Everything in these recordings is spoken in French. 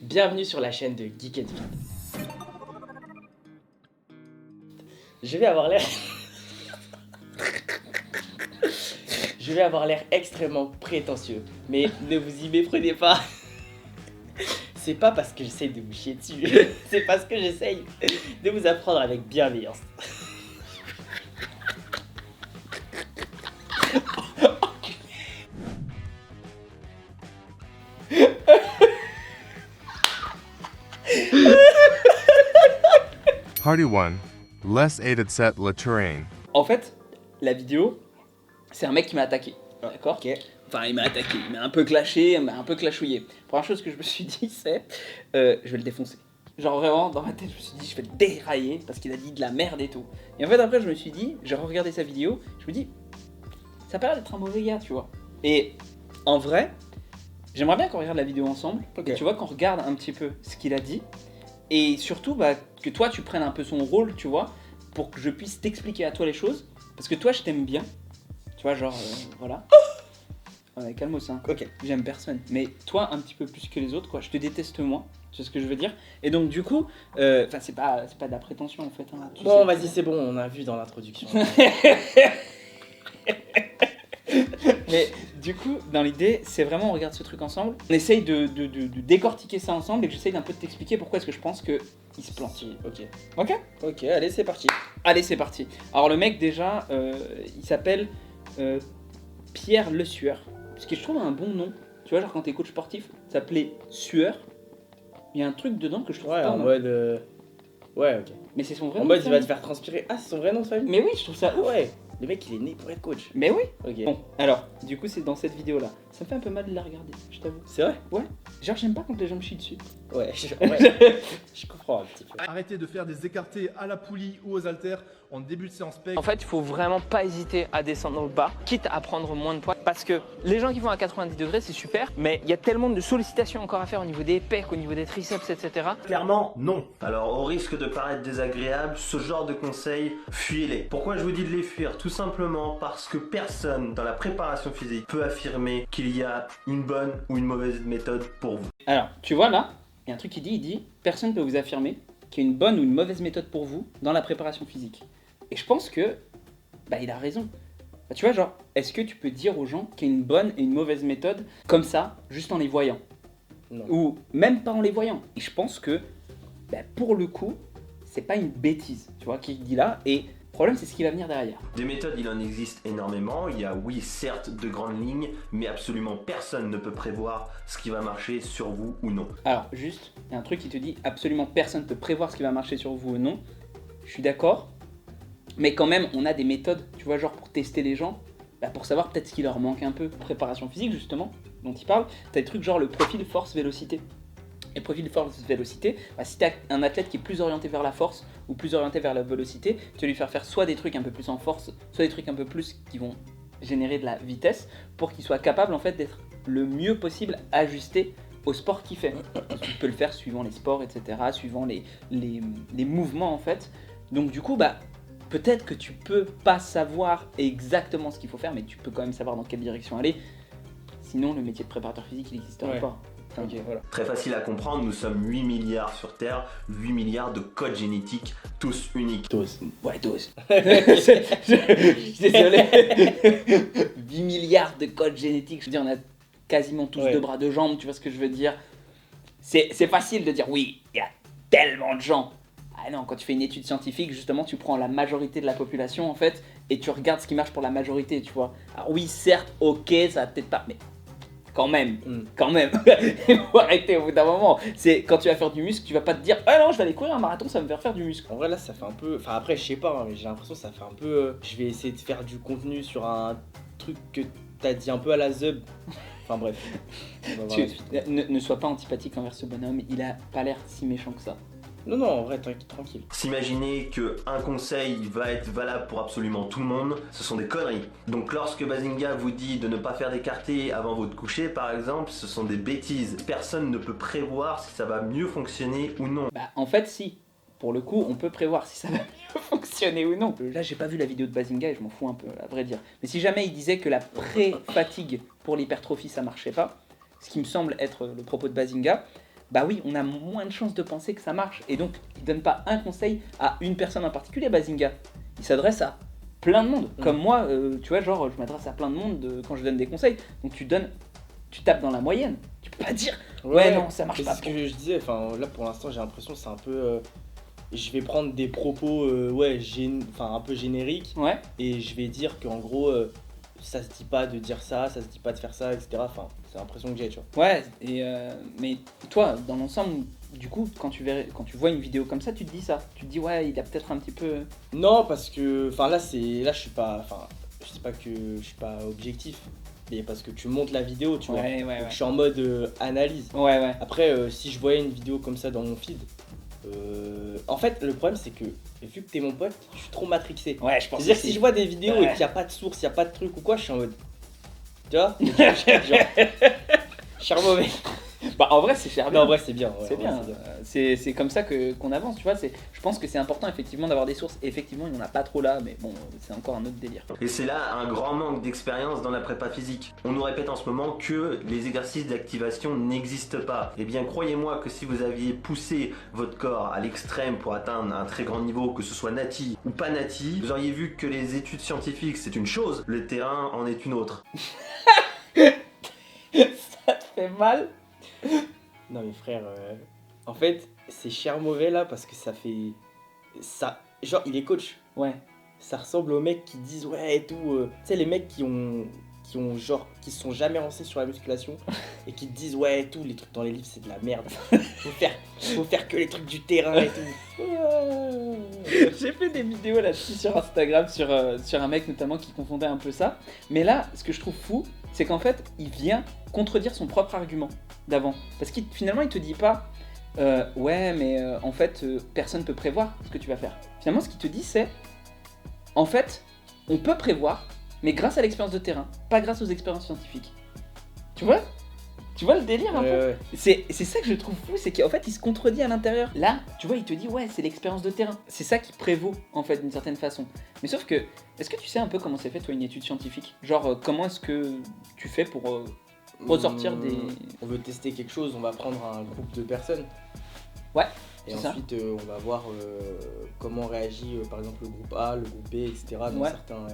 Bienvenue sur la chaîne de Geek and Fit. Je vais avoir l'air... Je vais avoir l'air extrêmement prétentieux, mais ne vous y méprenez pas. C'est pas parce que j'essaye de vous chier dessus, c'est parce que j'essaye de vous apprendre avec bienveillance. Party 1. Less aided set le terrain. En fait, la vidéo, c'est un mec qui m'a attaqué. D'accord. Ok. Enfin, il m'a attaqué, il m'a un peu clashé, il m'a un peu clashouillé. Première chose que je me suis dit, c'est je vais le défoncer. Genre vraiment, dans ma tête, je me suis dit, je vais le dérailler parce qu'il a dit de la merde et tout. Et en fait, après, je me suis dit, j'ai regardé sa vidéo, je me dis, ça a pas l'air d'être un mauvais gars, tu vois. Et en vrai, j'aimerais bien qu'on regarde la vidéo ensemble. Ok. Et tu vois, qu'on regarde un petit peu ce qu'il a dit. Et surtout, bah, que toi, tu prennes un peu son rôle, tu vois, pour que je puisse t'expliquer à toi les choses. Parce que toi, je t'aime bien. Tu vois, genre, voilà. Ouais, calmos, hein. Ok. J'aime personne. Mais toi, un petit peu plus que les autres, quoi. Je te déteste moins. C'est ce que je veux dire. Et donc, du coup, enfin, c'est pas de la prétention, en fait. Hein, tu Bon, sais. vas-y, c'est bon, on a vu dans l'introduction. Mais du coup, dans l'idée, c'est vraiment on regarde ce truc ensemble. On essaye de décortiquer ça ensemble et que j'essaye d'un peu de t'expliquer pourquoi est-ce que je pense qu'il se plante. Ok. Ok. Ok, allez, c'est parti. Allez, c'est parti. Alors le mec déjà, il s'appelle Pierre Le Sueur. Ce qui je trouve un bon nom. Tu vois, genre quand t'es coach sportif, ça s'appelait Sueur. Il y a un truc dedans que je trouve Ouais, pas en mal. mode... Ouais, ok. Mais c'est son vrai En nom. mode, de il va te famille. faire transpirer. Ah, c'est son vrai nom de famille? Mais oui, je trouve ça Ah ouf. ouais, le mec, il est né pour être coach. Mais oui. Ok. Bon, alors, du coup, c'est dans cette vidéo-là. Ça me fait un peu mal de la regarder, je t'avoue. C'est vrai? Ouais. Genre, j'aime pas quand les gens me chient dessus. Ouais, je comprends un petit peu. Arrêtez de faire des écartés à la poulie ou aux haltères en début de séance pec. En fait, il faut vraiment pas hésiter à descendre bas, quitte à prendre moins de poids. Parce que les gens qui vont à 90 degrés, c'est super, mais il y a tellement de sollicitations encore à faire au niveau des pecs, au niveau des triceps, etc. Clairement, non. Alors, au risque de paraître désagréable, ce genre de conseils, fuyez-les. Pourquoi je vous dis de les fuir? Tout simplement parce que personne dans la préparation physique peut affirmer qu'il y a une bonne ou une mauvaise méthode pour vous. Alors, tu vois là, il y a un truc il dit personne ne peut vous affirmer qu'il y a une bonne ou une mauvaise méthode pour vous dans la préparation physique. Et je pense que, bah, il a raison. Bah, tu vois, genre, est-ce que tu peux dire aux gens qu'il y a une bonne et une mauvaise méthode comme ça, juste en les voyant? Non. Ou même pas en les voyant. Et je pense que, bah, pour le coup, c'est pas une bêtise, tu vois, qu'il dit là. Et le problème, c'est ce qui va venir derrière. Des méthodes, il en existe énormément. Il y a, oui, certes, de grandes lignes, mais absolument personne ne peut prévoir ce qui va marcher sur vous ou non. Alors, juste, il y a un truc qui te dit absolument personne ne peut prévoir ce qui va marcher sur vous ou non. Je suis d'accord. Mais quand même, on a des méthodes, tu vois, genre pour tester les gens, bah, pour savoir peut-être ce qui leur manque un peu. Préparation physique, justement, dont il parle. T'as des trucs genre le profil force-vélocité. Et le profil force-vélocité, bah, si t'as un athlète qui est plus orienté vers la force ou plus orienté vers la vélocité, tu vas lui faire soit des trucs un peu plus en force, soit des trucs un peu plus qui vont générer de la vitesse pour qu'il soit capable en fait d'être le mieux possible ajusté au sport qu'il fait. Parce que tu peux le faire suivant les sports, etc., suivant les mouvements en fait. Donc du coup, bah, peut-être que tu peux pas savoir exactement ce qu'il faut faire, mais tu peux quand même savoir dans quelle direction aller. Sinon, le métier de préparateur physique, il n'existerait Ouais. pas. Enfin, Ok, voilà. Très facile à comprendre, nous sommes 8 milliards sur Terre, 8 milliards de codes génétiques, tous uniques. Dose. Ouais, dose. Je suis désolé. 8 milliards de codes génétiques. Je veux dire, on a quasiment tous Ouais. 2 bras, 2 jambes, tu vois ce que je veux dire. C'est facile de dire oui, il y a tellement de gens. Ah non, quand tu fais une étude scientifique, justement, tu prends la majorité de la population, en fait, et tu regardes ce qui marche pour la majorité, tu vois. Alors oui, certes, ok, ça va peut-être pas, mais quand même, quand même. Il faut arrêter au bout d'un moment. C'est quand tu vas faire du muscle, tu vas pas te dire, ah non, je vais aller courir un marathon, ça va me faire faire du muscle. En vrai, là, ça fait un peu... Enfin, après, je sais pas, hein, mais j'ai l'impression que ça fait un peu... Je vais essayer de faire du contenu sur un truc que t'as dit un peu à la Zub. Enfin, bref. On va voir la suite. Ne sois pas antipathique envers ce bonhomme, il a pas l'air si méchant que ça. Non, non, en vrai, tranquille. S'imaginer qu'un conseil va être valable pour absolument tout le monde, ce sont des conneries. Donc lorsque Bazinga vous dit de ne pas faire d'écarté avant votre coucher, par exemple, ce sont des bêtises. Personne ne peut prévoir si ça va mieux fonctionner ou non. Bah en fait si, pour le coup on peut prévoir si ça va mieux fonctionner ou non. Là j'ai pas vu la vidéo de Bazinga et je m'en fous un peu à vrai dire. Mais si jamais il disait que la pré-fatigue pour l'hypertrophie ça marchait pas, ce qui me semble être le propos de Bazinga, bah oui, on a moins de chances de penser que ça marche. Et donc, il donne pas un conseil à une personne en particulier, Bazinga. Il s'adresse à plein de monde. Comme moi, tu vois, genre, je m'adresse à plein de monde quand je donne des conseils. Donc tu tapes dans la moyenne. Tu peux pas dire, ouais non, ça marche mais pas. c'est ce que je disais, enfin là pour l'instant j'ai l'impression que c'est un peu... je vais prendre des propos un peu génériques Ouais. et je vais dire qu'en gros ça se dit pas de dire ça se dit pas de faire ça, etc. Enfin c'est l'impression que j'ai, tu vois. Ouais, mais toi, dans l'ensemble, du coup, quand tu vois une vidéo comme ça, tu te dis ça. Tu te dis, ouais, il a peut-être un petit peu... Non, parce que là je suis pas, enfin je sais pas que je suis pas objectif, mais parce que tu montes la vidéo, tu vois. Ouais. Donc, je suis en mode analyse. Ouais. Après si je voyais une vidéo comme ça dans mon feed, en fait le problème c'est que vu que t'es mon pote, je suis trop matrixé. Ouais, je pense C'est-à-dire que aussi. si je vois des vidéos et qu'il n'y a pas de source, il n'y a pas de truc ou quoi, je suis en mode. Tu vois je suis mauvais. Bah en vrai, c'est cher. Non, en vrai, c'est bien. Ouais, C'est en bien, vrai, c'est comme ça qu'on avance, tu vois. Je pense que c'est important effectivement d'avoir des sources. Et effectivement, il n'y en a pas trop là, mais bon, c'est encore un autre délire. Et c'est là un grand manque d'expérience dans la prépa physique. On nous répète en ce moment que les exercices d'activation n'existent pas. Eh bien, croyez-moi que si vous aviez poussé votre corps à l'extrême pour atteindre un très grand niveau, que ce soit nati ou pas nati, vous auriez vu que les études scientifiques c'est une chose, le terrain en est une autre. Ça te fait mal? Non, mais frère, en fait, c'est cher mauvais là parce que ça fait. Ça. Genre, il est coach. Ouais. Ça ressemble aux mecs qui disent ouais et tout. Tu sais, les mecs qui se sont jamais lancés sur la musculation et qui te disent ouais et tout, les trucs dans les livres c'est de la merde. Faut faire que les trucs du terrain et tout. J'ai fait des vidéos là-dessus sur Instagram sur un mec notamment qui confondait un peu ça. Mais là, ce que je trouve fou, c'est qu'en fait, il vient contredire son propre argument d'avant. Parce qu'il finalement, il te dit pas ouais, mais en fait, personne peut prévoir ce que tu vas faire. Finalement, ce qu'il te dit, c'est en fait, on peut prévoir, mais grâce à l'expérience de terrain, pas grâce aux expériences scientifiques. Tu vois le délire un peu? Ouais. C'est ça que je trouve fou, c'est qu'en fait il se contredit à l'intérieur. Là, tu vois, il te dit ouais, c'est l'expérience de terrain. C'est ça qui prévaut en fait d'une certaine façon. Mais sauf que, est-ce que tu sais un peu comment c'est fait toi une étude scientifique? Genre comment est-ce que tu fais pour ressortir des... On veut tester quelque chose, on va prendre un groupe de personnes. Ouais. Et c'est ça. ensuite, on va voir comment réagit par exemple le groupe A, le groupe B, etc. dans Ouais.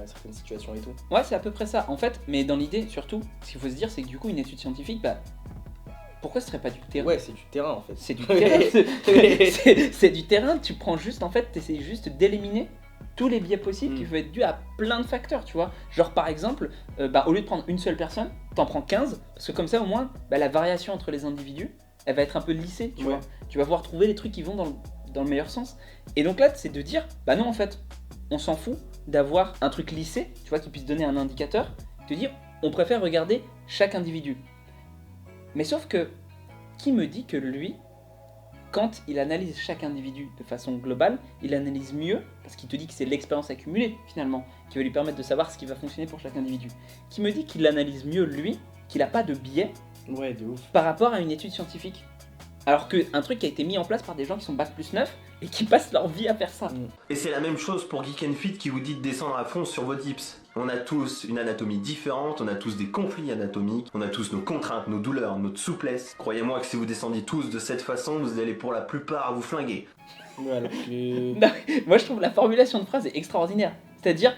certaines situations et tout. Ouais, c'est à peu près ça. En fait, mais dans l'idée, surtout, ce qu'il faut se dire, c'est que du coup, une étude scientifique, bah, pourquoi ce serait pas du terrain? Ouais, c'est du terrain en fait. C'est du terrain. C'est du terrain. Tu prends juste, en fait, t'essayes juste d'éliminer tous les biais possibles qui peuvent être dus à plein de facteurs, tu vois. Genre par exemple, au lieu de prendre une seule personne, t'en prends 15, parce que comme ça au moins, la variation entre les individus, elle va être un peu lissée, tu Ouais. vois. Tu vas pouvoir trouver les trucs qui vont dans le meilleur sens. Et donc là, c'est de dire, bah non en fait, on s'en fout d'avoir un truc lissé, tu vois, qui puisse donner un indicateur, te dire, on préfère regarder chaque individu. Mais sauf que, qui me dit que lui, quand il analyse chaque individu de façon globale, il analyse mieux, parce qu'il te dit que c'est l'expérience accumulée, finalement, qui va lui permettre de savoir ce qui va fonctionner pour chaque individu. Qui me dit qu'il analyse mieux lui, qu'il n'a pas de biais Ouais, de ouf. par rapport à une étude scientifique. Alors qu'un truc qui a été mis en place par des gens qui sont bac plus 9 et qui passent leur vie à faire ça. Et c'est la même chose pour Geek and Fit qui vous dit de descendre à fond sur vos dips. On a tous une anatomie différente, on a tous des conflits anatomiques, on a tous nos contraintes, nos douleurs, notre souplesse. Croyez-moi que si vous descendiez tous de cette façon, vous allez pour la plupart vous flinguer. Ouais, alors que... Non, moi je trouve la formulation de phrase est extraordinaire. C'est-à-dire,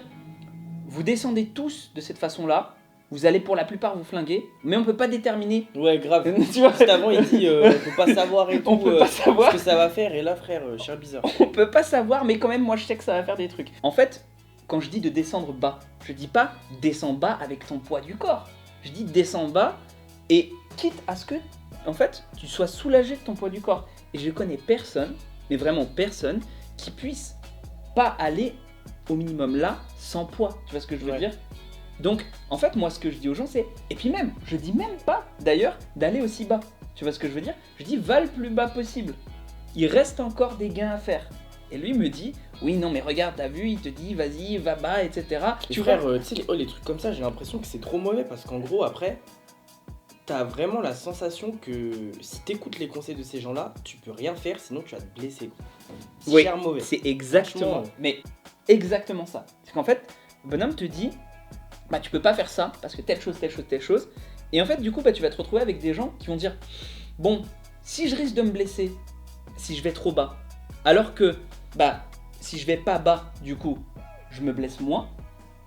vous descendez tous de cette façon-là, vous allez pour la plupart vous flinguer, mais on peut pas déterminer. Ouais, grave. Tu vois, Juste avant, il dit on peut pas savoir et tout. on peut pas savoir. Ce que ça va faire. Et là, frère, cher bizarre. On peut pas savoir, mais quand même, moi je sais que ça va faire des trucs. En fait, quand je dis de descendre bas, je dis pas descends bas avec ton poids du corps. Je dis descends bas et quitte à ce que, en fait, tu sois soulagé de ton poids du corps. Et je connais personne, mais vraiment personne, qui puisse pas aller au minimum là sans poids. Tu vois ce que je veux Ouais. dire? Donc, en fait, moi ce que je dis aux gens c'est, et puis même, je dis même pas d'ailleurs d'aller aussi bas. Tu vois ce que je veux dire? Je dis va le plus bas possible. Il reste encore des gains à faire. Et lui me dit, oui non mais regarde, t'as vu, il te dit vas-y, va bas, etc. Tu frère, tu sais, les trucs comme ça, j'ai l'impression que c'est trop mauvais parce qu'en gros, après, t'as vraiment la sensation que si t'écoutes les conseils de ces gens-là, tu peux rien faire sinon tu vas te blesser. C'est Oui, cher mauvais. c'est exactement, Franchement. mais exactement ça. C'est qu'en fait, le bonhomme te dit, bah tu peux pas faire ça parce que telle chose, telle chose, telle chose. Et en fait, du coup, bah tu vas te retrouver avec des gens qui vont dire, bon, si je risque de me blesser, si je vais trop bas, alors que bah si je vais pas bas, du coup, je me blesse moins,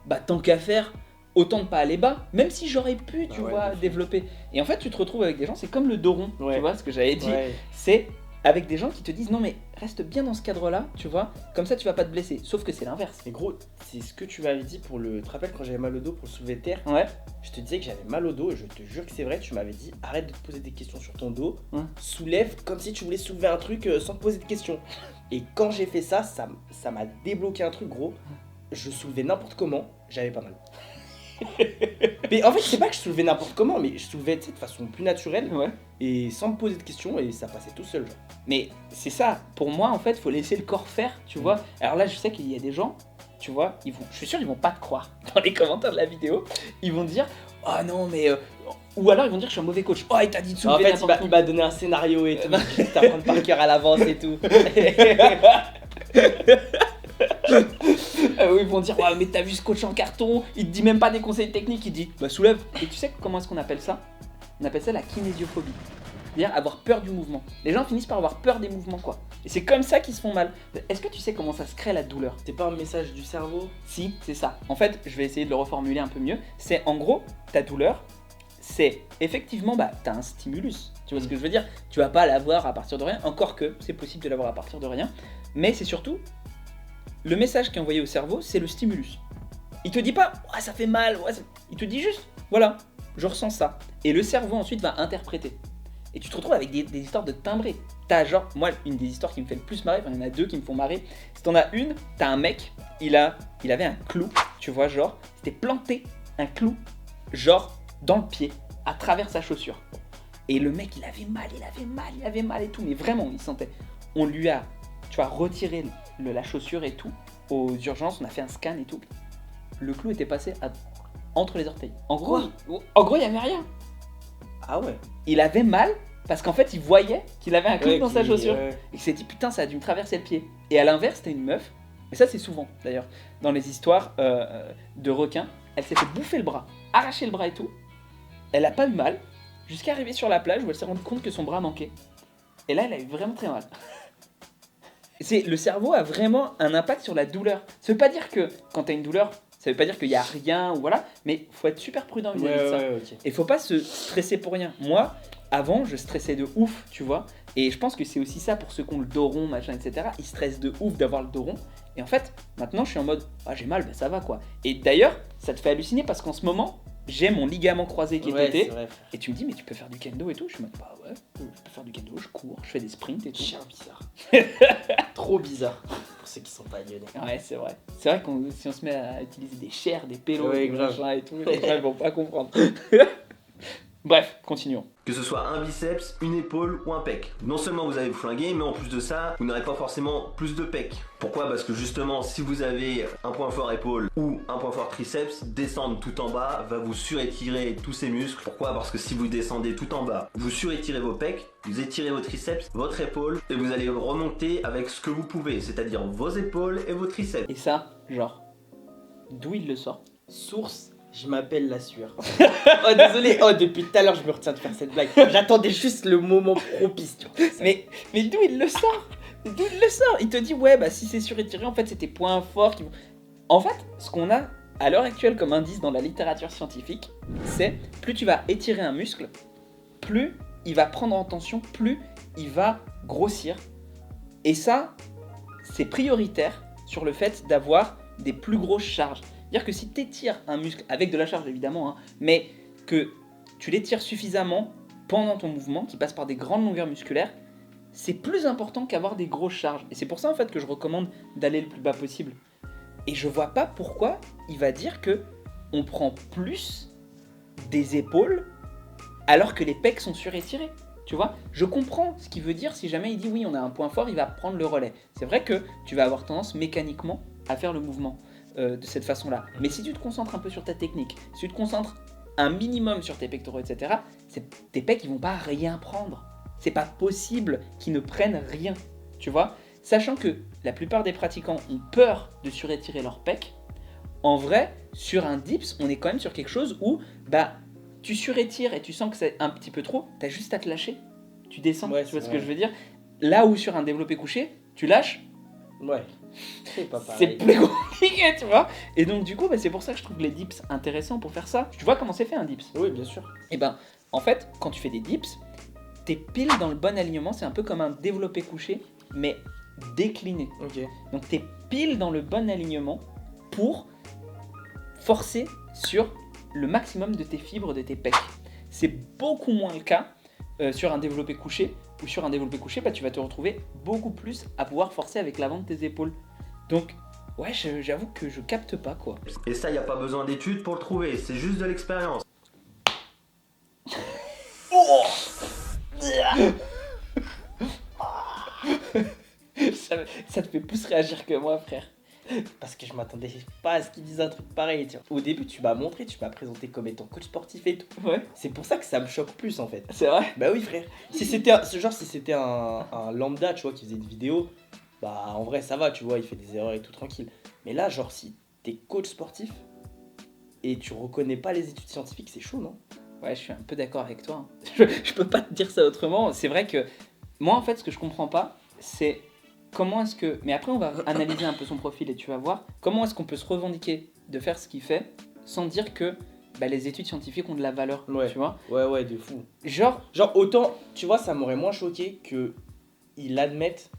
bah tant qu'à faire, autant ne pas aller bas, même si j'aurais pu, tu Ouais, vois, de fou. développer. Et en fait, tu te retrouves avec des gens, c'est comme le dos rond, Ouais. tu vois, ce que j'avais dit, Ouais. c'est avec des gens qui te disent non mais reste bien dans ce cadre-là, tu vois, comme ça tu vas pas te blesser. Sauf que c'est l'inverse. Mais gros, c'est ce que tu m'avais dit pour le. Tu te rappelles quand j'avais mal au dos pour le soulever de terre? Ouais. Je te disais que j'avais mal au dos et je te jure que c'est vrai. Tu m'avais dit arrête de te poser des questions sur ton dos, Ouais. soulève comme si tu voulais soulever un truc sans te poser de questions. Et quand j'ai fait ça, ça m'a débloqué un truc, gros. Je soulevais n'importe comment, j'avais pas mal. Mais en fait, c'est pas que je soulevais n'importe comment, mais je soulevais tu sais, de façon plus naturelle Ouais. et sans me poser de questions et ça passait tout seul. Genre. Mais c'est ça, pour moi en fait, faut laisser le corps faire, tu vois. Alors là, je sais qu'il y a des gens, tu vois, je suis sûr ils vont pas te croire dans les commentaires de la vidéo. Ils vont dire "Oh non mais ou alors ils vont dire que je suis un mauvais coach. Oh, il t'a dit de En soulever fait, n'importe il m'a donné un scénario et tout. J'étais apprendre par cœur à l'avance et tout. Ils vont dire ouais mais t'as vu ce coach en carton, il te dit même pas des conseils techniques, il dit bah soulève. Et tu sais comment est-ce qu'on appelle ça? On appelle ça la kinésiophobie. C'est-à-dire avoir peur du mouvement. Les gens finissent par avoir peur des mouvements quoi. Et c'est comme ça qu'ils se font mal. Est-ce que tu sais comment ça se crée la douleur? C'est pas un message du cerveau? Si, c'est ça. En fait, je vais essayer de le reformuler un peu mieux. C'est en gros, ta douleur, c'est effectivement, bah, t'as un stimulus. Tu vois ce que je veux dire? Tu vas pas l'avoir à partir de rien, encore que c'est possible de l'avoir à partir de rien. Mais c'est surtout, le message qui est envoyé au cerveau, c'est le stimulus. Il te dit pas, ouais, ça fait mal, ouais, il te dit juste, voilà, je ressens ça. Et le cerveau ensuite va interpréter. Et tu te retrouves avec des histoires de timbrés. T'as genre, moi, une des histoires qui me fait le plus marrer, enfin, il y en a deux qui me font marrer. Si t'en as une, t'as un mec, il avait un clou, tu vois, genre, c'était planté un clou, genre, dans le pied, à travers sa chaussure. Et le mec, il avait mal et tout, mais vraiment, il sentait. On lui a, tu vois, retiré la chaussure et tout, aux urgences, on a fait un scan et tout. Le clou était passé entre les orteils. En gros, il y avait rien. Ah ouais. Il avait mal parce qu'en fait, il voyait qu'il avait un clou Ouais, dans sa chaussure. ouais. Et il s'est dit putain, ça a dû me traverser le pied. Et à l'inverse, c'était une meuf, et ça c'est souvent d'ailleurs, dans les histoires de requins, elle s'est fait bouffer le bras, arracher le bras et tout. Elle a pas eu mal, jusqu'à arriver sur la plage où elle s'est rendue compte que son bras manquait. Et là, elle a eu vraiment très mal. Le cerveau a vraiment un impact sur la douleur. Ça veut pas dire que quand t'as une douleur, ça veut pas dire qu'il y a rien ou voilà, mais faut être super prudent vis-à-vis de ça. Ok. Et faut pas se stresser pour rien. Moi, avant, je stressais de ouf, tu vois. Et je pense que c'est aussi ça pour ceux qui ont le dos rond, machin, etc. Ils stressent de ouf d'avoir le dos rond. Et en fait, maintenant, je suis en mode, ah, j'ai mal, bah ça va quoi. Et d'ailleurs, ça te fait halluciner parce qu'en ce moment, j'ai mon ligament croisé qui est Ouais, pété. c'est vrai. Et tu me dis, mais tu peux faire du kendo et tout. Je suis en mode, bah ouais, je peux faire du kendo, je cours, je fais des sprints et tout. Chien bizarre. Trop bizarre. Pour ceux qui sont pas lyonnais. Ouais, c'est vrai. C'est vrai que si on se met à utiliser des chairs, des pélos, Ouais, des grave. machins et tout, les gens ils vont pas comprendre. Bref, continuons. Que ce soit un biceps, une épaule ou un pec. Non seulement vous allez vous flinguer, mais en plus de ça, vous n'aurez pas forcément plus de pec. Pourquoi? Parce que justement, si vous avez un point fort épaule ou un point fort triceps, descendre tout en bas va vous surétirer tous ces muscles. Pourquoi? Parce que si vous descendez tout en bas, vous surétirez vos pecs, vous étirez vos triceps, votre épaule, et vous allez remonter avec ce que vous pouvez, c'est-à-dire vos épaules et vos triceps. Et ça, genre, d'où il le sort? Source, je m'appelle la sueur. Oh désolé, depuis tout à l'heure je me retiens de faire cette blague. J'attendais juste le moment propice, tu vois. Mais d'où il le sort? D'où il le sort? Il te dit, ouais, bah si c'est surétiré, en fait, c'est tes points forts qui vont. En fait, ce qu'on a à l'heure actuelle comme indice dans la littérature scientifique, c'est plus tu vas étirer un muscle, plus il va prendre en tension, plus il va grossir. Et ça, c'est prioritaire sur le fait d'avoir des plus grosses charges. C'est-à-dire que si tu étires un muscle, avec de la charge évidemment, hein, mais que tu l'étires suffisamment pendant ton mouvement, qui passe par des grandes longueurs musculaires, c'est plus important qu'avoir des grosses charges. Et c'est pour ça en fait que je recommande d'aller le plus bas possible. Et je vois pas pourquoi il va dire que on prend plus des épaules alors que les pecs sont surétirés. Tu vois, je comprends ce qu'il veut dire si jamais il dit oui, on a un point fort, il va prendre le relais. C'est vrai que tu vas avoir tendance mécaniquement à faire le mouvement de cette façon-là. Mais si tu te concentres un peu sur ta technique, si tu te concentres un minimum sur tes pectoraux, etc., tes pecs, ils vont pas rien prendre. C'est pas possible qu'ils ne prennent rien, tu vois. Sachant que la plupart des pratiquants ont peur de surétirer leurs pecs, en vrai, sur un dips, on est quand même sur quelque chose où, bah, tu surétires et tu sens que c'est un petit peu trop, t'as juste à te lâcher. tu descends, Ouais, tu vois c'est ce que vrai. je veux dire. Là où sur un développé couché, tu lâches, Ouais. C'est pas c'est pareil. plus compliqué, tu vois. Et donc du coup, bah, c'est pour ça que je trouve les dips intéressants pour faire ça. Tu vois comment c'est fait un dips? Oui, bien sûr. Et ben, en fait, quand tu fais des dips, t'es pile dans le bon alignement, c'est un peu comme un développé couché, mais décliné. Ok. Donc t'es pile dans le bon alignement pour forcer sur le maximum de tes fibres de tes pecs. C'est beaucoup moins le cas sur un développé couché, ou sur un développé couché, bah, tu vas te retrouver beaucoup plus à pouvoir forcer avec l'avant de tes épaules. Donc, ouais, j'avoue que je capte pas quoi. Et ça, y a pas besoin d'études pour le trouver, c'est juste de l'expérience. Ça te fait plus réagir que moi, frère. Parce que je m'attendais pas à ce qu'ils disent un truc pareil. Tiens. Au début, tu m'as montré, tu m'as présenté comme étant coach sportif et tout. Ouais, C'est pour ça que ça me choque plus en fait. c'est vrai. Bah oui, frère. Si c'était un lambda, tu vois, qui faisait une vidéo, bah en vrai, ça va, tu vois, il fait des erreurs et tout tranquille. Mais là, genre, si t'es coach sportif et tu reconnais pas les études scientifiques, c'est chaud, non? Ouais, je suis un peu d'accord avec toi. Je peux pas te dire ça autrement. C'est vrai que moi, en fait, ce que je comprends pas, c'est comment est-ce que. Mais après, on va analyser un peu son profil et tu vas voir comment est-ce qu'on peut se revendiquer de faire ce qu'il fait sans dire que bah, les études scientifiques ont de la valeur. Ouais. Tu vois. Ouais, de fou. Genre, Genre, autant, tu vois, ça m'aurait moins choqué que il admette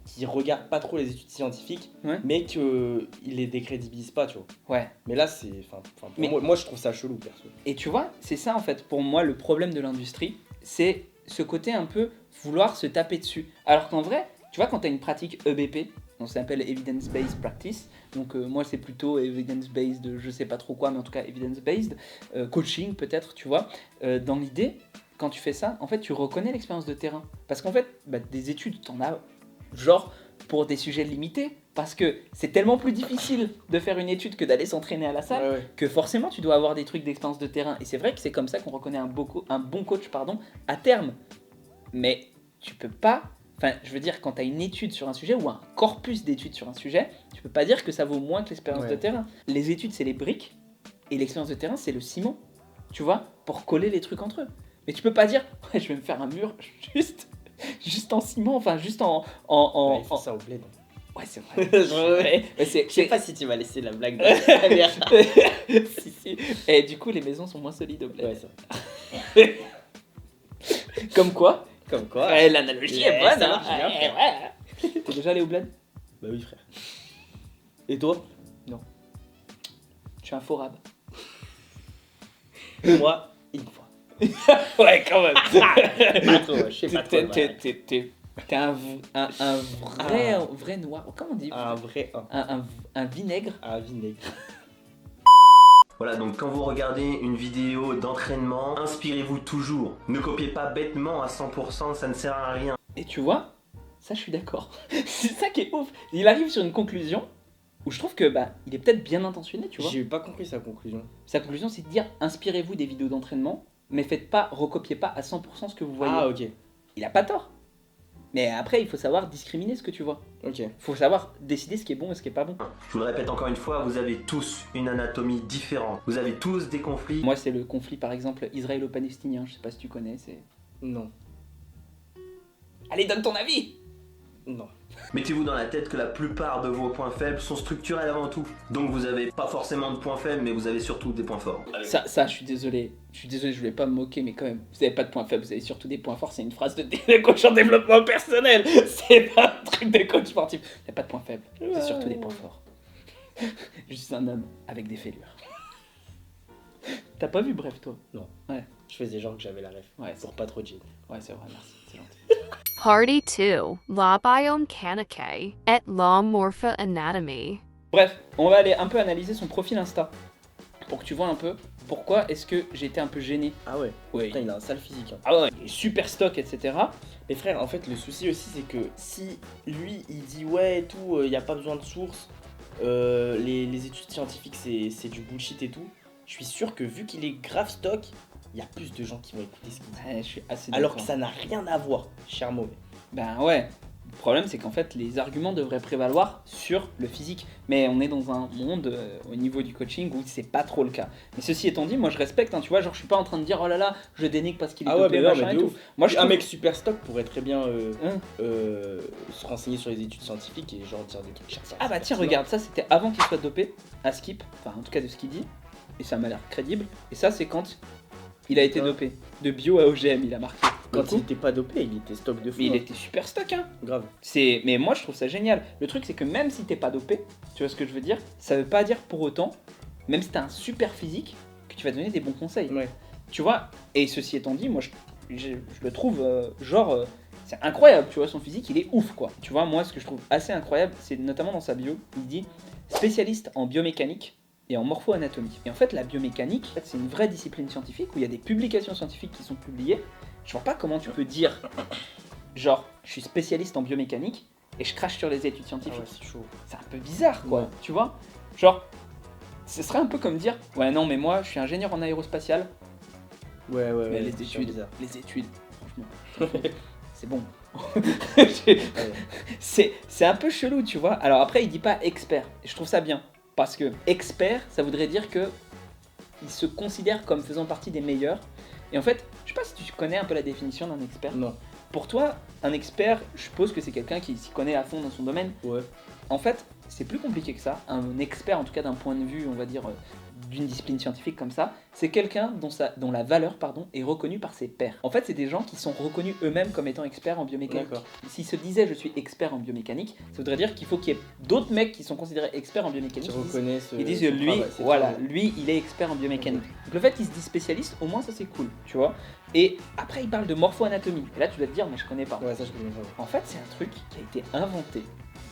qu'il regarde pas trop les études scientifiques, Ouais. mais qu'il les décrédibilise pas, tu vois. ouais. Mais là, c'est. Enfin, pour Mais- moi, je trouve ça chelou, perso. Et tu vois, c'est ça en fait, pour moi, le problème de l'industrie, c'est ce côté un peu vouloir se taper dessus. Alors qu'en vrai, tu vois, quand tu as une pratique EBP, on s'appelle Evidence-Based Practice, donc moi c'est plutôt Evidence-Based, je sais pas trop quoi, mais en tout cas Evidence-Based, coaching peut-être, tu vois, dans l'idée, quand tu fais ça, en fait, tu reconnais l'expérience de terrain. Parce qu'en fait, bah, des études, t'en as genre pour des sujets limités, parce que c'est tellement plus difficile de faire une étude que d'aller s'entraîner à la salle, Ouais. que forcément tu dois avoir des trucs d'expérience de terrain. Et c'est vrai que c'est comme ça qu'on reconnaît un bon coach à terme. Mais tu peux pas, enfin je veux dire, quand tu as une étude sur un sujet ou un corpus d'études sur un sujet, tu peux pas dire que ça vaut moins que l'expérience Ouais. de terrain. Les études c'est les briques et l'expérience de terrain c'est le ciment, tu vois, pour coller les trucs entre eux. Mais tu peux pas dire, ouais je vais me faire un mur juste en ciment, enfin juste Ouais, il fait ça au bled. Ouais c'est vrai. Ouais. Mais c'est- Je sais c'est- pas si tu vas laisser la blague derrière. si, si. Et du coup, les maisons sont moins solides au bled. Ouais, c'est vrai. Comme quoi, Comme quoi. ouais, l'analogie est Ouais, bonne. ça hein. marche bien, frère. Ouais. T'es déjà allé au bled? Bah oui, frère. Et toi? Je suis un faux rab. Moi, une fois. Ouais, quand même. Pas trop, je sais pas trop. T'es un vrai noir. Comment on dit? Un vrai Un vinaigre. un vinaigre. Voilà, donc quand vous regardez une vidéo d'entraînement, inspirez-vous toujours. Ne copiez pas bêtement à 100%, ça ne sert à rien. Et tu vois, ça je suis d'accord. C'est ça qui est ouf. Il arrive sur une conclusion où je trouve que bah il est peut-être bien intentionné, tu vois. J'ai pas compris sa conclusion. Sa conclusion c'est de dire inspirez-vous des vidéos d'entraînement, mais recopiez pas à 100% ce que vous voyez. Ah, ok. Il a pas tort. Mais après, il faut savoir discriminer ce que tu vois. Ok. Il faut savoir décider ce qui est bon et ce qui est pas bon. Je vous le répète encore une fois, vous avez tous une anatomie différente. Vous avez tous des conflits. Moi, c'est le conflit, par exemple, israélo-palestinien. Je sais pas si tu connais. C'est. Non. Allez, donne ton avis. Non. Mettez-vous dans la tête que la plupart de vos points faibles sont structurels avant tout. Donc vous avez pas forcément de points faibles, mais vous avez surtout des points forts. Ça, je suis désolé. Je voulais pas me moquer, mais quand même, vous avez pas de points faibles, vous avez surtout des points forts. C'est une phrase de coach en développement personnel. C'est pas un truc de coach sportif. Vous avez pas de points faibles, c'est surtout des points forts. Juste un homme avec des fêlures. T'as pas vu, bref, toi? Je faisais genre que j'avais la ref. Ouais, Pour pas trop de gêne. ouais, c'est vrai, merci, c'est gentil. Party 2, Labiome Kanake et La Morpha Anatomy. Bref, on va aller un peu analyser son profil Insta. Pour que tu vois un peu pourquoi est-ce que j'ai été un peu gêné. Ah ouais. Oui. Putain, il a un sale physique. Hein. Ah ouais, il est super stock, etc. Mais frère, en fait, le souci aussi, c'est que si lui, il dit ouais et tout, il n'y a pas besoin de source, les études scientifiques, c'est du bullshit et tout, je suis sûr que vu qu'il est grave stock, il y a plus de gens qui vont écouter ce qu'il dit. Ouais, je suis assez Alors d'accord. que ça n'a rien à voir, cher mauvais. Ben ouais, Le problème, c'est qu'en fait, les arguments devraient prévaloir sur le physique. Mais on est dans un monde au niveau du coaching où c'est pas trop le cas. Mais ceci étant dit, moi je respecte, hein, tu vois, genre je suis pas en train de dire oh là là, je dénigre parce qu'il est Ah ouais, dopé, mais non, machin mais et de tout. ouf. Moi je Un trouve- mec super stock pourrait très bien Hein se renseigner sur les études scientifiques et genre dire des trucs. Ah bah tiens, regarde, ça c'était avant qu'il soit dopé à Skip, enfin en tout cas de ce qu'il dit, et ça m'a l'air crédible. Et ça c'est quand il a été Ah. dopé. De bio à OGM, il a marqué. Quand Du coup, il était pas dopé, il était stock de fou. mais il hein. était super stock, hein. Grave. Mais moi je trouve ça génial. Le truc c'est que même si t'es pas dopé, tu vois ce que je veux dire, ça veut pas dire pour autant, même si t'as un super physique, que tu vas donner des bons conseils. Ouais. Tu vois, et ceci étant dit, moi je le trouve c'est incroyable, tu vois, son physique il est ouf quoi. Tu vois, moi ce que je trouve assez incroyable, c'est notamment dans sa bio, il dit spécialiste en biomécanique et en morpho-anatomie. Et en fait, la biomécanique, en fait, c'est une vraie discipline scientifique où il y a des publications scientifiques qui sont publiées. Je vois pas comment tu peux dire, genre, je suis spécialiste en biomécanique et je crache sur les études Ah scientifiques. ouais, c'est chaud. C'est un peu bizarre, quoi, Ouais. tu vois. Genre, ce serait un peu comme dire, ouais, non, mais moi, je suis ingénieur en aérospatial, Ouais, ouais, mais ouais. les c'est études, bizarre. franchement, c'est bon. C'est un peu chelou, tu vois. Alors après, il dit pas expert. Et je trouve ça bien. Parce que expert, ça voudrait dire que il se considère comme faisant partie des meilleurs. Et en fait, je sais pas si tu connais un peu la définition d'un expert. Non. Pour toi, un expert, je suppose que c'est quelqu'un qui s'y connaît à fond dans son domaine. Ouais. En fait, c'est plus compliqué que ça. Un expert, en tout cas d'un point de vue, on va dire, d'une discipline scientifique comme ça, c'est quelqu'un dont la valeur est reconnue par ses pairs. En fait, c'est des gens qui sont reconnus eux-mêmes comme étant experts en biomécanique. D'accord. S'ils se disaient je suis expert en biomécanique, ça voudrait dire qu'il faut qu'il y ait d'autres mecs qui sont considérés experts en biomécanique. Tu reconnais ce. Ils disent son que lui, travail, c'est voilà, travail. lui, il est expert en biomécanique. Donc le fait qu'il se dise spécialiste, au moins ça c'est cool, tu vois. Et après, il parle de morpho-anatomie. Et là, tu dois te dire, mais je connais pas. Ouais, ça je connais pas. En fait, c'est un truc qui a été inventé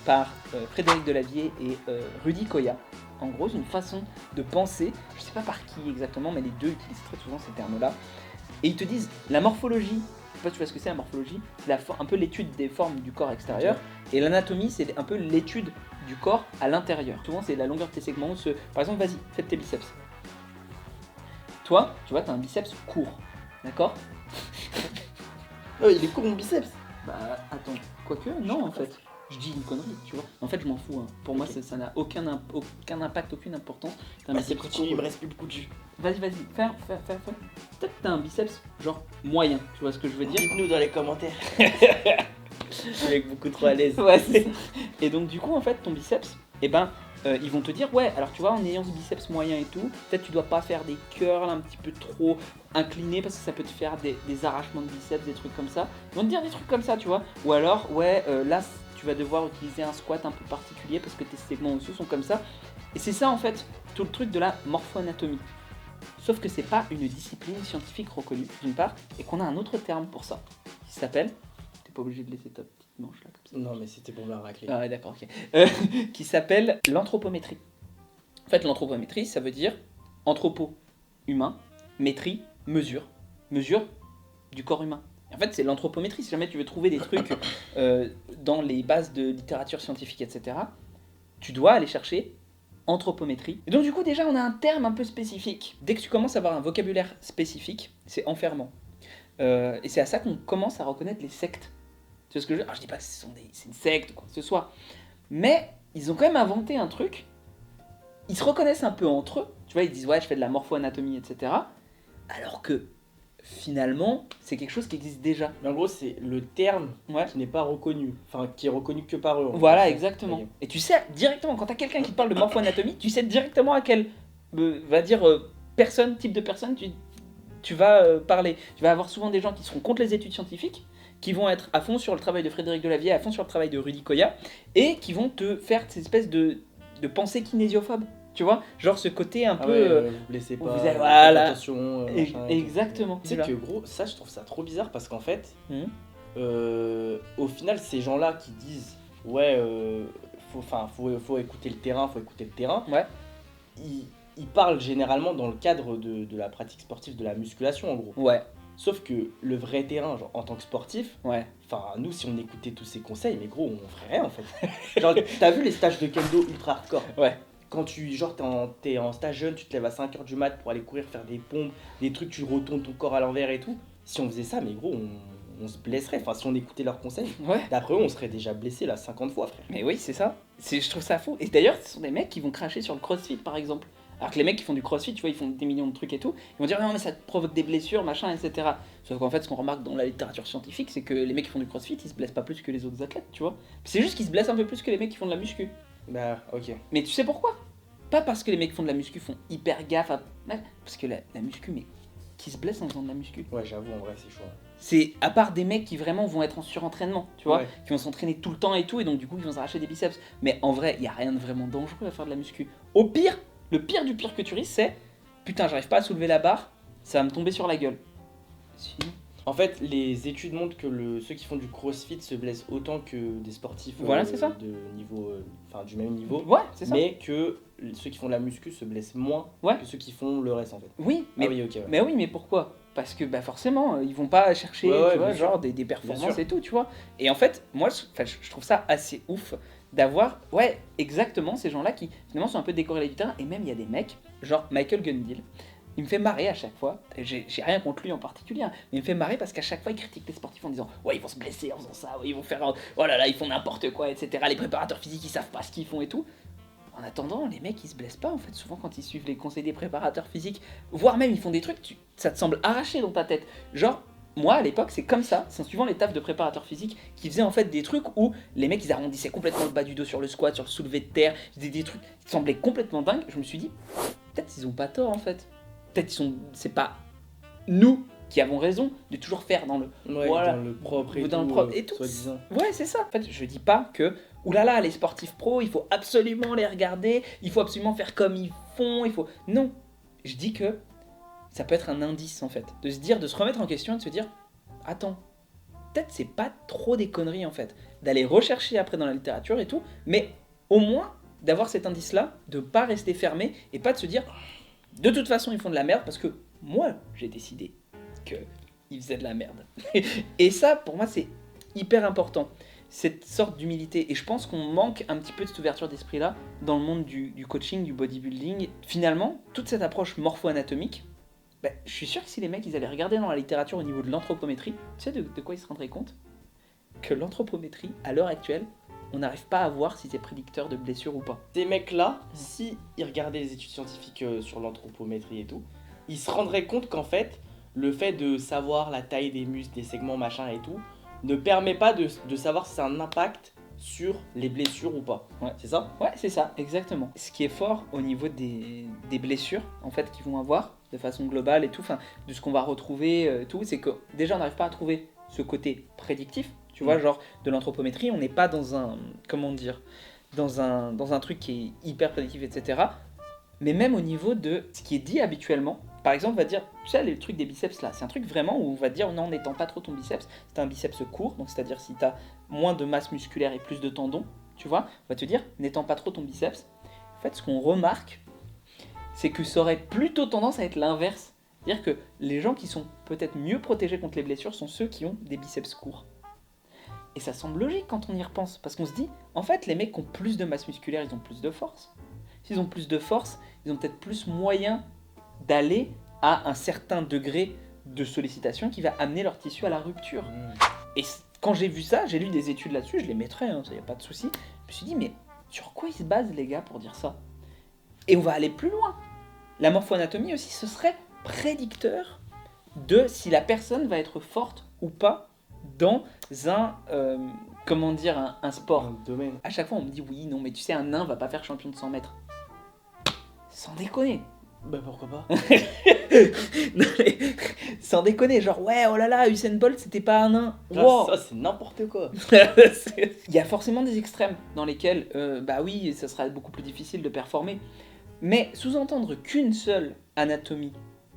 par Frédéric Delavier et Rudy Koya. En gros, c'est une façon de penser, je sais pas par qui exactement, mais les deux utilisent très souvent ces termes-là. Et ils te disent, la morphologie, je sais pas si tu vois ce que c'est la morphologie, c'est un peu l'étude des formes du corps extérieur, et l'anatomie, c'est un peu l'étude du corps à l'intérieur. Souvent, c'est la longueur de tes segments. Par exemple, vas-y, fais tes biceps. Toi, tu vois, t'as un biceps court, d'accord? Oh, il est court mon biceps. Bah, attends, quoique, non, en fait. Je dis une connerie, tu vois. En fait, je m'en fous. Hein. Pour moi, ça n'a aucun impact, aucune importance. T'as un Vas-y, biceps continue, il court. me reste plus beaucoup de jus. Vas-y. Fais. Peut-être que t'as un biceps, genre, moyen. Tu vois ce que je veux dire? Dites-nous dans les commentaires. Avec beaucoup trop à l'aise. Ouais, c'est ça. Et donc, du coup, en fait, ton biceps, eh ben, ils vont te dire, ouais, alors tu vois, en ayant ce biceps moyen et tout, peut-être tu dois pas faire des curls un petit peu trop inclinés parce que ça peut te faire des arrachements de biceps, des trucs comme ça. Ils vont te dire des trucs comme ça, tu vois. Ou alors, ouais, là, tu vas devoir utiliser un squat un peu particulier parce que tes segments osseux sont comme ça. Et c'est ça, en fait, tout le truc de la morpho-anatomie. Sauf que c'est pas une discipline scientifique reconnue, d'une part, et qu'on a un autre terme pour ça, qui s'appelle... T'es pas obligé de laisser ta petite manche là, comme ça. Non, mais c'était pour me la racler. Ah ouais, d'accord, ok. Qui s'appelle l'anthropométrie. En fait, l'anthropométrie, ça veut dire anthropo, humain, métrie, mesure. Mesure du corps humain. Et en fait, c'est l'anthropométrie. Si jamais tu veux trouver des trucs dans les bases de littérature scientifique, etc., tu dois aller chercher anthropométrie. Et donc, du coup, déjà, on a un terme un peu spécifique. Dès que tu commences à avoir un vocabulaire spécifique, c'est enfermant. Et c'est à ça qu'on commence à reconnaître les sectes. Tu vois ce que je veux dire? Alors, je dis pas que c'est une secte ou quoi que ce soit, mais ils ont quand même inventé un truc. Ils se reconnaissent un peu entre eux. Tu vois, ils disent ouais, je fais de la morpho-anatomie, etc. Alors que finalement, c'est quelque chose qui existe déjà. Mais en gros, c'est le terme Ouais. qui n'est pas reconnu. Enfin, qui est reconnu que par eux. en Voilà, fait. exactement. Ok. Et tu sais directement, quand t'as quelqu'un qui te parle de morpho-anatomie, tu sais directement à quelle, personne, type de personne, tu vas parler. Tu vas avoir souvent des gens qui seront contre les études scientifiques, qui vont être à fond sur le travail de Frédéric Delavier, à fond sur le travail de Rudy Koya, et qui vont te faire cette espèce de pensée kinésiophobe. Tu vois, genre ce côté un Ah peu... ouais, vous blessez pas. vous avez- faites voilà. attention. Machin, et tout. exactement. Tu sais Voilà. que gros, ça je trouve ça trop bizarre parce qu'en fait, Mhm. au final, ces gens-là qui disent ouais, faut écouter le terrain, Ouais. ils parlent généralement dans le cadre de la pratique sportive, de la musculation en gros. Ouais, Sauf que le vrai terrain, genre en tant que sportif, ouais. enfin nous si on écoutait tous ces conseils, mais gros, on ferait rien en fait. Genre, t'as vu les stages de kendo ultra hardcore? Ouais. Quand t'es en stage jeune, tu te lèves à 5h du mat pour aller courir, faire des pompes, des trucs, tu retournes ton corps à l'envers et tout. Si on faisait ça, mais gros, on se blesserait. Enfin, si on écoutait leurs conseils, Ouais. d'après eux, on serait déjà blessé là 50 fois, frère. Mais oui, c'est ça. Je trouve ça fou. Et d'ailleurs, ce sont des mecs qui vont cracher sur le crossfit, par exemple. Alors que les mecs qui font du crossfit, tu vois, ils font des millions de trucs et tout. Ils vont dire, non, mais ça te provoque des blessures, machin, etc. Sauf qu'en fait, ce qu'on remarque dans la littérature scientifique, c'est que les mecs qui font du crossfit, ils se blessent pas plus que les autres athlètes, tu vois. C'est juste qu'ils se blessent un peu plus que les mecs qui font de la muscu. Bah, ok. Mais tu sais pourquoi? Pas parce que les mecs qui font de la muscu font hyper gaffe à... Parce que la muscu, mais qui se blesse en faisant de la muscu? Ouais, j'avoue, en vrai, c'est chaud. C'est à part des mecs qui vraiment vont être en surentraînement, tu vois, Ouais. qui vont s'entraîner tout le temps et tout, et donc du coup ils vont s'arracher des biceps. Mais en vrai, il y a rien de vraiment dangereux à faire de la muscu. Au pire, le pire du pire que tu risques, c'est putain, j'arrive pas à soulever la barre, ça va me tomber sur la gueule. Sinon, En fait, les études montrent que ceux qui font du crossfit se blessent autant que des sportifs Voilà, c'est ça. de niveau, enfin du même niveau, ouais, c'est ça. mais que ceux qui font de la muscu se blessent moins Ouais. que ceux qui font le reste en fait. Oui, mais Ah oui, ok. Ouais. Mais oui, mais pourquoi? Parce que bah forcément, ils vont pas chercher Ouais, tu vois, bien sûr. genre des performances sûr. et tout, tu vois. Et en fait, moi, je trouve ça assez ouf d'avoir, ouais, exactement ces gens-là qui finalement sont un peu décorrélés du terrain. Et même, il y a des mecs, genre Michael Gundil, il me fait marrer à chaque fois. Et j'ai rien contre lui en particulier, hein, mais il me fait marrer parce qu'à chaque fois, il critique les sportifs en disant, ouais, ils vont se blesser en faisant ça, ouais, ils vont faire, oh là là, ils font n'importe quoi, etc. Les préparateurs physiques, ils savent pas ce qu'ils font et tout. En attendant, les mecs ils se blessent pas en fait, souvent quand ils suivent les conseils des préparateurs physiques, voire même ils font des trucs, ça te semble arraché dans ta tête. Genre, moi à l'époque c'est comme ça, c'est en suivant les tafs de préparateurs physiques qui faisaient en fait des trucs où les mecs ils arrondissaient complètement le bas du dos sur le squat, sur le soulevé de terre, ils faisaient des trucs qui semblaient complètement dingues. Je me suis dit, peut-être ils ont pas tort en fait. Peut-être c'est pas nous qui avons raison de toujours faire dans le Ouais, voilà, dans le propre et dans tout, le propre et tout. soi-disant. Ouais, c'est ça. En fait, je dis pas que, oulala, les sportifs pros, il faut absolument les regarder, il faut absolument faire comme ils font, il faut... Non, je dis que ça peut être un indice, en fait, de se dire, de se remettre en question et de se dire, attends, peut-être c'est pas trop des conneries, en fait, d'aller rechercher après dans la littérature et tout, mais au moins d'avoir cet indice-là, de pas rester fermé et pas de se dire, de toute façon, ils font de la merde parce que moi, j'ai décidé qu'ils faisaient de la merde. Et ça, pour moi, c'est hyper important, cette sorte d'humilité. Et je pense qu'on manque un petit peu de cette ouverture d'esprit-là dans le monde du coaching, du bodybuilding. Finalement, toute cette approche morpho-anatomique, bah, je suis sûr que si les mecs ils allaient regarder dans la littérature au niveau de l'anthropométrie, tu sais de quoi ils se rendraient compte? Que l'anthropométrie, à l'heure actuelle, on n'arrive pas à voir si c'est prédicteur de blessure ou pas. Ces mecs-là, si ils regardaient les études scientifiques sur l'anthropométrie et tout, ils se rendraient compte qu'en fait, le fait de savoir la taille des muscles, des segments, machin et tout, ne permet pas de savoir si c'est un impact sur les blessures ou pas. Ouais. C'est ça? Ouais, c'est ça, exactement. Ce qui est fort au niveau des blessures, en fait, qu'ils vont avoir, de façon globale et tout, enfin, de ce qu'on va retrouver, tout, c'est que déjà, on n'arrive pas à trouver ce côté prédictif, tu vois, genre, de l'anthropométrie, on n'est pas dans un, comment dire, dans un truc qui est hyper prédictif, etc. Mais même au niveau de ce qui est dit habituellement, par exemple, on va dire, tu sais, le truc des biceps là, c'est un truc vraiment où on va dire, non, n'étends pas trop ton biceps, c'est un biceps court, donc c'est-à-dire si tu as moins de masse musculaire et plus de tendons, tu vois, on va te dire, n'étends pas trop ton biceps. En fait, ce qu'on remarque, c'est que ça aurait plutôt tendance à être l'inverse. C'est-à-dire que les gens qui sont peut-être mieux protégés contre les blessures sont ceux qui ont des biceps courts. Et ça semble logique quand on y repense, parce qu'on se dit, en fait, les mecs qui ont plus de masse musculaire, ils ont plus de force. S'ils ont plus de force, ils ont peut-être plus moyen d'aller à un certain degré de sollicitation qui va amener leur tissu à la rupture. Et quand j'ai vu ça, j'ai lu des études là-dessus, je les mettrai, hein, ça y a pas de souci. Je me suis dit, mais sur quoi ils se basent les gars pour dire ça? Et on va aller plus loin. La morpho-anatomie aussi, ce serait prédicteur de si la personne va être forte ou pas dans un, comment dire, un sport. Un domaine. À chaque fois, on me dit oui, non, mais tu sais, un nain va pas faire champion de 100 mètres. Sans déconner. Bah pourquoi pas? Non, mais, sans déconner, genre ouais, oh là là, Usain Bolt, c'était pas un nain. Là, Wow. ça c'est n'importe quoi. Il y a forcément des extrêmes dans lesquels, bah oui, ça sera beaucoup plus difficile de performer. Mais sous-entendre qu'une seule anatomie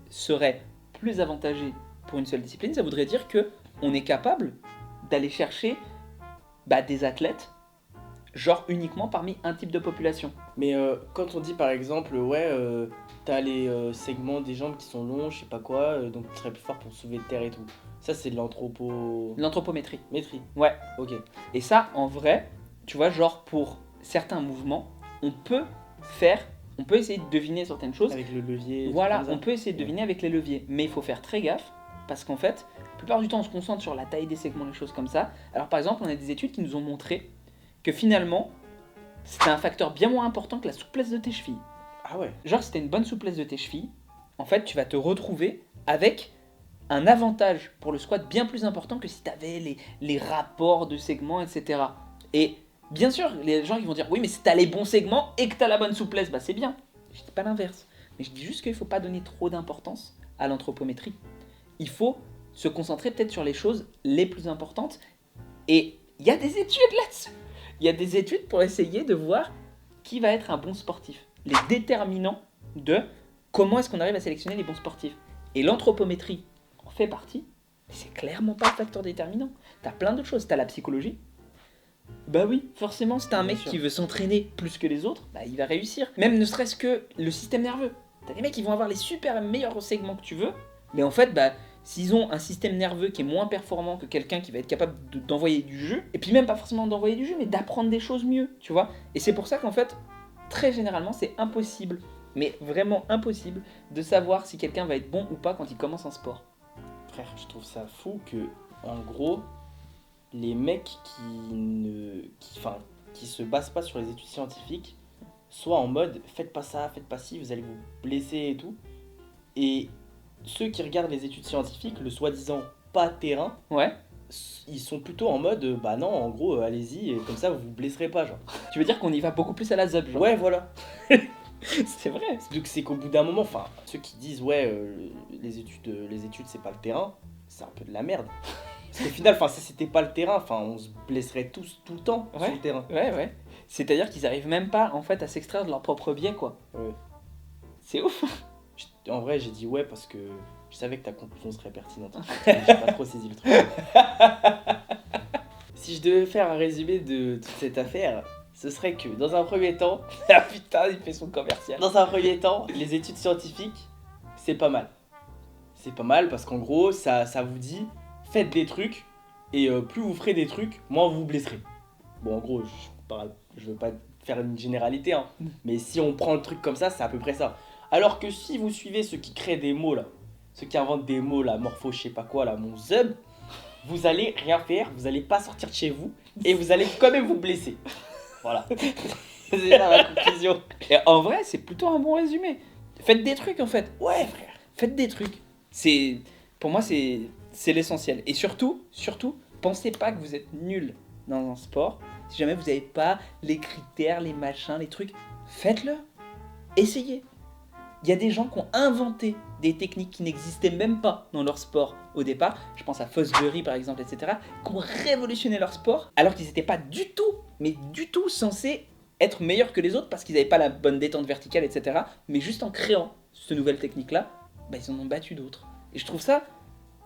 serait plus avantagée pour une seule discipline, ça voudrait dire que on est capable d'aller chercher des athlètes, genre uniquement parmi un type de population. Mais quand on dit par exemple, ouais, t'as les segments des jambes qui sont longs, je sais pas quoi, donc tu serais plus fort pour soulever de terre et tout. Ça c'est de l'anthropométrie. L'anthropométrie. Ouais, ok. Et ça, en vrai, tu vois, genre pour certains mouvements, on peut essayer de deviner certaines choses. Avec le levier. Voilà, tout comme on ça. peut essayer de deviner avec les leviers. Mais il faut faire très gaffe, parce qu'en fait, La plupart du temps, on se concentre sur la taille des segments, les choses comme ça. Alors par exemple, on a des études qui nous ont montré que finalement, c'était un facteur bien moins important que la souplesse de tes chevilles. Ah ouais. Genre, si tu as une bonne souplesse de tes chevilles, en fait, tu vas te retrouver avec un avantage pour le squat bien plus important que si tu avais les rapports de segments, etc. Et bien sûr, les gens ils vont dire oui, mais si tu as les bons segments et que tu as la bonne souplesse, bah c'est bien. Je dis pas l'inverse. Mais je dis juste qu'il ne faut pas donner trop d'importance à l'anthropométrie. Il faut se concentrer peut-être sur les choses les plus importantes. Et il y a des études là-dessus. Il y a des études pour essayer de voir qui va être un bon sportif. Les déterminants de comment est-ce qu'on arrive à sélectionner les bons sportifs. Et l'anthropométrie en fait partie, mais c'est clairement pas le facteur déterminant. T'as plein d'autres choses. T'as la psychologie. Bah oui, forcément, si t'as un mec qui veut s'entraîner plus que les autres, bah il va réussir. Même ne serait-ce que le système nerveux. T'as des mecs qui vont avoir les super meilleurs segments que tu veux, mais en fait, bah s'ils ont un système nerveux qui est moins performant que quelqu'un qui va être capable d'envoyer du jus, et puis même pas forcément d'envoyer du jus, mais d'apprendre des choses mieux, tu vois. Et c'est pour ça qu'en fait, très généralement, c'est impossible, mais vraiment impossible, de savoir si quelqu'un va être bon ou pas quand il commence un sport. Frère, je trouve ça fou que, en gros, les mecs qui se basent pas sur les études scientifiques soient en mode faites pas ça, faites pas ci, vous allez vous blesser et tout. Et ceux qui regardent les études scientifiques, le soi-disant pas terrain, Ouais. ils sont plutôt en mode bah non, en gros, allez-y, et comme ça vous vous blesserez pas, genre. Tu veux dire qu'on y va beaucoup plus à la ZUP, genre. Ouais, voilà. C'est vrai. Donc c'est qu'au bout d'un moment, enfin, ceux qui disent ouais, les études c'est pas le terrain, c'est un peu de la merde. Parce qu'au final, enfin, si c'était pas le terrain, enfin, on se blesserait tous tout le temps sur le terrain. Ouais. C'est-à-dire qu'ils arrivent même pas, en fait, à s'extraire de leur propre biais, quoi. Ouais. C'est ouf. En vrai, j'ai dit ouais parce que je savais que ta conclusion serait pertinente. J'ai pas trop saisi le truc. Si je devais faire un résumé de toute cette affaire, ce serait que dans un premier temps, Ah putain, il fait son commercial. dans un premier temps, les études scientifiques, c'est pas mal. C'est pas mal parce qu'en gros, ça vous dit faites des trucs et plus vous ferez des trucs, moins vous vous blesserez. Bon, en gros, je veux pas faire une généralité, hein, mais si on prend le truc comme ça, c'est à peu près ça. Alors que si vous suivez ceux qui créent des mots là, ceux qui inventent des mots là, morpho, je sais pas quoi là, mon zub, vous allez rien faire, vous allez pas sortir de chez vous et vous allez quand même vous blesser. Voilà. C'est ça ma conclusion. Et en vrai, c'est plutôt un bon résumé. Faites des trucs, en fait. Ouais, frère. Faites des trucs. C'est, pour moi, c'est l'essentiel. Et surtout, pensez pas que vous êtes nul dans un sport. Si jamais vous n'avez pas les critères, les machins, les trucs, faites-le. Essayez. Il y a des gens qui ont inventé des techniques qui n'existaient même pas dans leur sport au départ. Je pense à Fosbury par exemple, etc. Qui ont révolutionné leur sport alors qu'ils n'étaient pas du tout censés être meilleurs que les autres parce qu'ils n'avaient pas la bonne détente verticale, etc. Mais juste en créant cette nouvelle technique-là, bah, ils en ont battu d'autres. Et je trouve ça,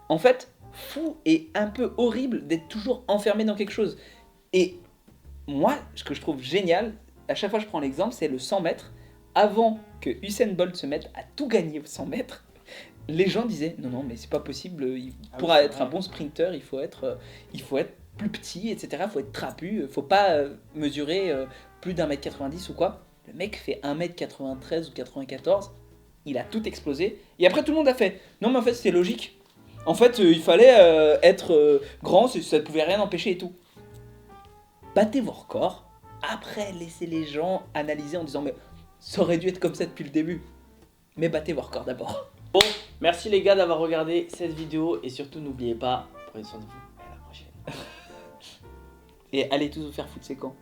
en fait, fou et un peu horrible d'être toujours enfermé dans quelque chose. Et moi, ce que je trouve génial, à chaque fois je prends l'exemple, c'est le 100 mètres. Avant que Usain Bolt se mette à tout gagner au 100 mètres, les gens disaient non mais c'est pas possible, pour être un bon sprinter, il faut être plus petit, etc. Il faut être trapu, faut pas mesurer plus d'1m90 ou quoi. Le mec fait 1m93 ou 94, il a tout explosé. Et après tout le monde a fait non mais en fait c'est logique. En fait il fallait être grand, ça ne pouvait rien empêcher et tout. Battez vos records, après laissez les gens analyser en disant mais ça aurait dû être comme ça depuis le début. Mais battez vos records d'abord. Bon, merci les gars d'avoir regardé cette vidéo et surtout n'oubliez pas, prenez soin de vous. À la prochaine. Et allez tous vous faire foutre ces camps.